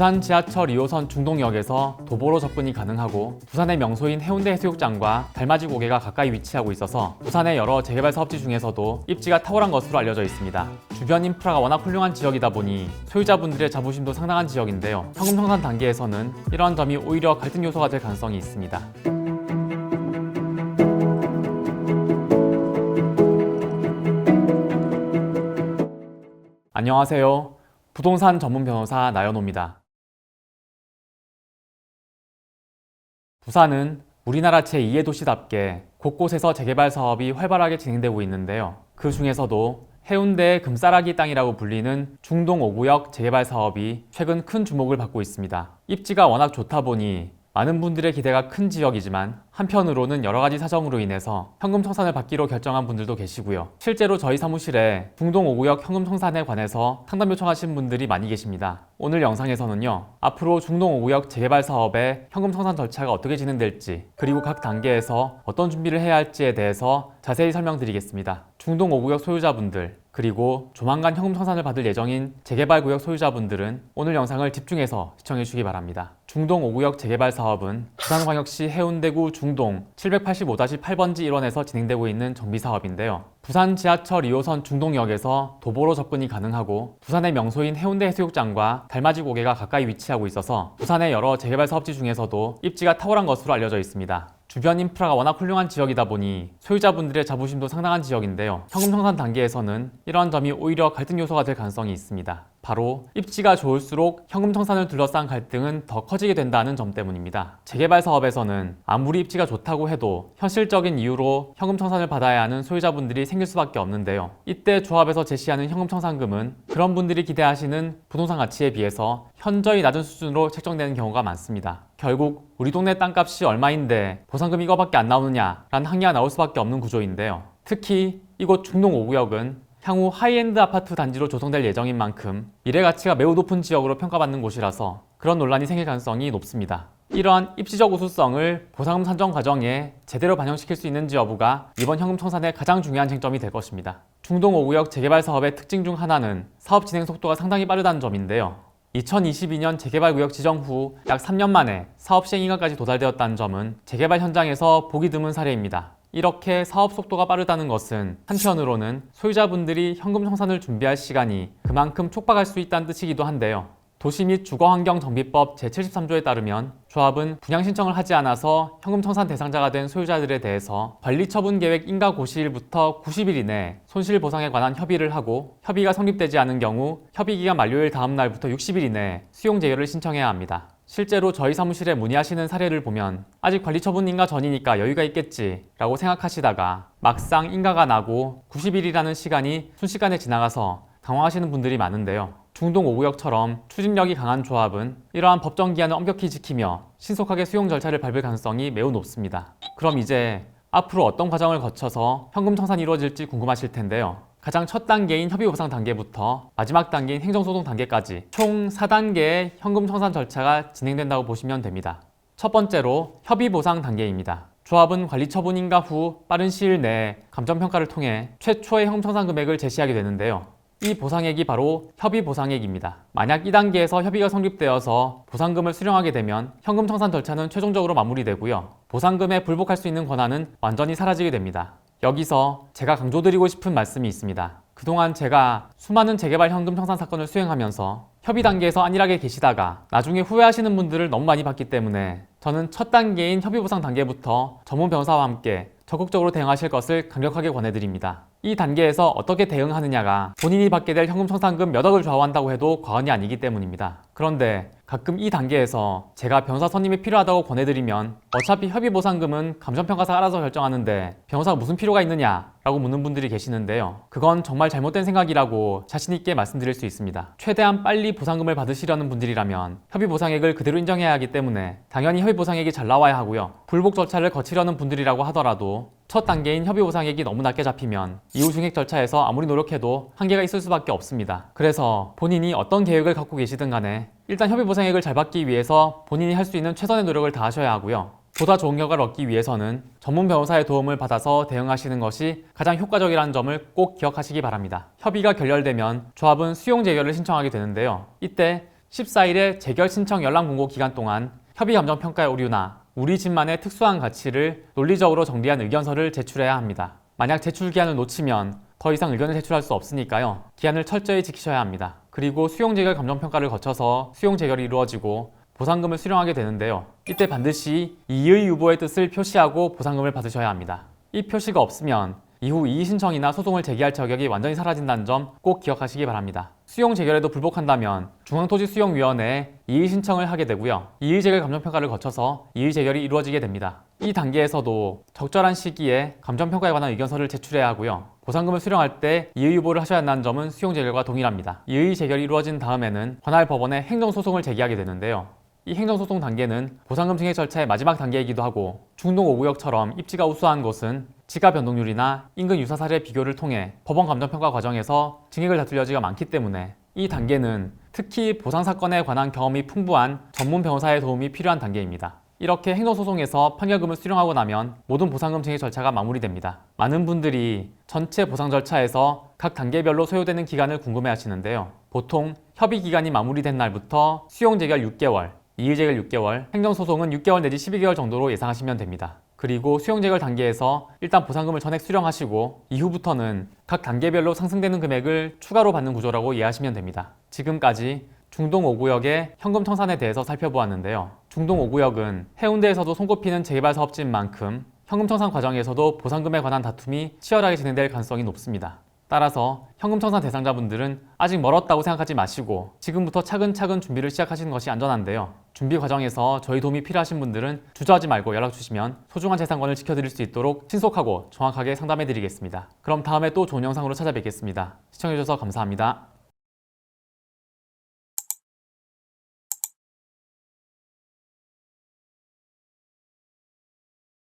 부산 지하철 2호선 중동역에서 도보로 접근이 가능하고 부산의 명소인 해운대 해수욕장과 달맞이 고개가 가까이 위치하고 있어서 부산의 여러 재개발 사업지 중에서도 입지가 탁월한 것으로 알려져 있습니다. 주변 인프라가 워낙 훌륭한 지역이다 보니 소유자분들의 자부심도 상당한 지역인데요. 현금 청산 단계에서는 이러한 점이 오히려 갈등 요소가 될 가능성이 있습니다. 안녕하세요. 부동산 전문 변호사 나연호입니다. 부산은 우리나라 제2의 도시답게 곳곳에서 재개발 사업이 활발하게 진행되고 있는데요. 그 중에서도 해운대의 금싸라기 땅이라고 불리는 중동 5구역 재개발 사업이 최근 큰 주목을 받고 있습니다. 입지가 워낙 좋다 보니 많은 분들의 기대가 큰 지역이지만 한편으로는 여러 가지 사정으로 인해서 현금 청산을 받기로 결정한 분들도 계시고요. 실제로 저희 사무실에 중동 5구역 현금 청산에 관해서 상담 요청하신 분들이 많이 계십니다. 오늘 영상에서는요, 앞으로 중동 5구역 재개발 사업의 현금 청산 절차가 어떻게 진행될지, 그리고 각 단계에서 어떤 준비를 해야 할지에 대해서 자세히 설명드리겠습니다. 중동 5구역 소유자분들, 그리고 조만간 현금 청산을 받을 예정인 재개발 구역 소유자분들은 오늘 영상을 집중해서 시청해 주시기 바랍니다. 중동 5구역 재개발 사업은 부산광역시 해운대구 중동 785-8번지 1원에서 진행되고 있는 정비사업인데요. 부산 지하철 2호선 중동역에서 도보로 접근이 가능하고 부산의 명소인 해운대 해수욕장과 달맞이 고개가 가까이 위치하고 있어서 부산의 여러 재개발 사업지 중에서도 입지가 탁월한 것으로 알려져 있습니다. 주변 인프라가 워낙 훌륭한 지역이다 보니 소유자분들의 자부심도 상당한 지역인데요. 현금 청산 단계에서는 이러한 점이 오히려 갈등 요소가 될 가능성이 있습니다. 바로 입지가 좋을수록 현금 청산을 둘러싼 갈등은 더 커지게 된다는 점 때문입니다. 재개발 사업에서는 아무리 입지가 좋다고 해도 현실적인 이유로 현금 청산을 받아야 하는 소유자분들이 생길 수밖에 없는데요. 이때 조합에서 제시하는 현금 청산금은 그런 분들이 기대하시는 부동산 가치에 비해서 현저히 낮은 수준으로 책정되는 경우가 많습니다. 결국 우리 동네 땅값이 얼마인데 보상금 이거밖에 안 나오느냐라는 항의가 나올 수밖에 없는 구조인데요. 특히 이곳 중동 5구역은 향후 하이엔드 아파트 단지로 조성될 예정인 만큼 미래 가치가 매우 높은 지역으로 평가받는 곳이라서 그런 논란이 생길 가능성이 높습니다. 이러한 입지적 우수성을 보상금 산정 과정에 제대로 반영시킬 수 있는지 여부가 이번 현금 청산의 가장 중요한 쟁점이 될 것입니다. 중동 5구역 재개발 사업의 특징 중 하나는 사업 진행 속도가 상당히 빠르다는 점인데요. 2022년 재개발구역 지정 후 약 3년 만에 사업 시행 인가까지 도달되었다는 점은 재개발 현장에서 보기 드문 사례입니다. 이렇게 사업 속도가 빠르다는 것은 한편으로는 소유자분들이 현금 청산을 준비할 시간이 그만큼 촉박할 수 있다는 뜻이기도 한데요. 도시 및 주거환경정비법 제73조에 따르면 조합은 분양 신청을 하지 않아서 현금 청산 대상자가 된 소유자들에 대해서 관리처분계획 인가 고시일부터 90일 이내 손실보상에 관한 협의를 하고 협의가 성립되지 않은 경우 협의기간 만료일 다음 날부터 60일 이내 수용재결을 신청해야 합니다. 실제로 저희 사무실에 문의하시는 사례를 보면 아직 관리처분 인가 전이니까 여유가 있겠지 라고 생각하시다가 막상 인가가 나고 90일이라는 시간이 순식간에 지나가서 당황하시는 분들이 많은데요. 중동 5구역처럼 추진력이 강한 조합은 이러한 법정 기한을 엄격히 지키며 신속하게 수용 절차를 밟을 가능성이 매우 높습니다. 그럼 이제 앞으로 어떤 과정을 거쳐서 현금 청산이 이루어질지 궁금하실 텐데요. 가장 첫 단계인 협의보상 단계부터 마지막 단계인 행정소송 단계까지 총 4단계의 현금 청산 절차가 진행된다고 보시면 됩니다. 첫 번째로 협의보상 단계입니다. 조합은 관리처분 인가 후 빠른 시일 내에 감정평가를 통해 최초의 현금 청산 금액을 제시하게 되는데요. 이 보상액이 바로 협의보상액입니다. 만약 2단계에서 협의가 성립되어서 보상금을 수령하게 되면 현금 청산 절차는 최종적으로 마무리되고요. 보상금에 불복할 수 있는 권한은 완전히 사라지게 됩니다. 여기서 제가 강조드리고 싶은 말씀이 있습니다. 그동안 제가 수많은 재개발 현금 청산 사건을 수행하면서 협의 단계에서 안일하게 계시다가 나중에 후회하시는 분들을 너무 많이 봤기 때문에 저는 첫 단계인 협의보상 단계부터 전문 변호사와 함께 적극적으로 대응하실 것을 강력하게 권해드립니다. 이 단계에서 어떻게 대응하느냐가 본인이 받게 될 현금 청산금 몇 억을 좌우한다고 해도 과언이 아니기 때문입니다. 그런데 가끔 이 단계에서 제가 변호사 선임이 필요하다고 권해드리면 어차피 협의보상금은 감정평가사가 알아서 결정하는데 변호사가 무슨 필요가 있느냐 라고 묻는 분들이 계시는데요. 그건 정말 잘못된 생각이라고 자신있게 말씀드릴 수 있습니다. 최대한 빨리 보상금을 받으시려는 분들이라면 협의보상액을 그대로 인정해야 하기 때문에 당연히 협의보상액이 잘 나와야 하고요. 불복 절차를 거치려는 분들이라고 하더라도 첫 단계인 협의보상액이 너무 낮게 잡히면 이후 증액 절차에서 아무리 노력해도 한계가 있을 수밖에 없습니다. 그래서 본인이 어떤 계획을 갖고 계시든 간에 일단 협의보상액을 잘 받기 위해서 본인이 할 수 있는 최선의 노력을 다하셔야 하고요. 보다 좋은 결과를 얻기 위해서는 전문 변호사의 도움을 받아서 대응하시는 것이 가장 효과적이라는 점을 꼭 기억하시기 바랍니다. 협의가 결렬되면 조합은 수용 재결을 신청하게 되는데요. 이때 14일에 재결 신청 연락 공고 기간 동안 협의 감정 평가의 오류나 우리 집만의 특수한 가치를 논리적으로 정리한 의견서를 제출해야 합니다. 만약 제출 기한을 놓치면 더 이상 의견을 제출할 수 없으니까요. 기한을 철저히 지키셔야 합니다. 그리고 수용 재결 감정 평가를 거쳐서 수용 재결이 이루어지고 보상금을 수령하게 되는데요. 이때 반드시 이의 유보의 뜻을 표시하고 보상금을 받으셔야 합니다. 이 표시가 없으면 이후 이의 신청이나 소송을 제기할 자격이 완전히 사라진다는 점 꼭 기억하시기 바랍니다. 수용 재결에도 불복한다면 중앙토지수용위원회에 이의 신청을 하게 되고요. 이의 재결 감정평가를 거쳐서 이의 재결이 이루어지게 됩니다. 이 단계에서도 적절한 시기에 감정평가에 관한 의견서를 제출해야 하고요. 보상금을 수령할 때 이의 유보를 하셔야 한다는 점은 수용 재결과 동일합니다. 이의 재결이 이루어진 다음에는 관할 법원에 행정소송을 제기하게 되는데요. 이 행정소송 단계는 보상금 증액 절차의 마지막 단계이기도 하고 중동 5구역처럼 입지가 우수한 곳은 지가 변동률이나 인근 유사 사례 비교를 통해 법원 감정평가 과정에서 증액을 다툴 여지가 많기 때문에 이 단계는 특히 보상사건에 관한 경험이 풍부한 전문 변호사의 도움이 필요한 단계입니다. 이렇게 행정소송에서 판결금을 수령하고 나면 모든 보상금 증액 절차가 마무리됩니다. 많은 분들이 전체 보상 절차에서 각 단계별로 소요되는 기간을 궁금해 하시는데요. 보통 협의 기간이 마무리된 날부터 수용 재결 6개월, 이의 재결 6개월, 행정소송은 6개월 내지 12개월 정도로 예상하시면 됩니다. 그리고 수용 재결 단계에서 일단 보상금을 전액 수령하시고 이후부터는 각 단계별로 상승되는 금액을 추가로 받는 구조라고 이해하시면 됩니다. 지금까지 중동 5구역의 현금 청산에 대해서 살펴보았는데요. 중동 5구역은 해운대에서도 손꼽히는 재개발 사업지인 만큼 현금 청산 과정에서도 보상금에 관한 다툼이 치열하게 진행될 가능성이 높습니다. 따라서 현금 청산 대상자분들은 아직 멀었다고 생각하지 마시고 지금부터 차근차근 준비를 시작하시는 것이 안전한데요. 준비 과정에서 저희 도움이 필요하신 분들은 주저하지 말고 연락 주시면 소중한 재산권을 지켜드릴 수 있도록 신속하고 정확하게 상담해 드리겠습니다. 그럼 다음에 또 좋은 영상으로 찾아뵙겠습니다. 시청해주셔서 감사합니다.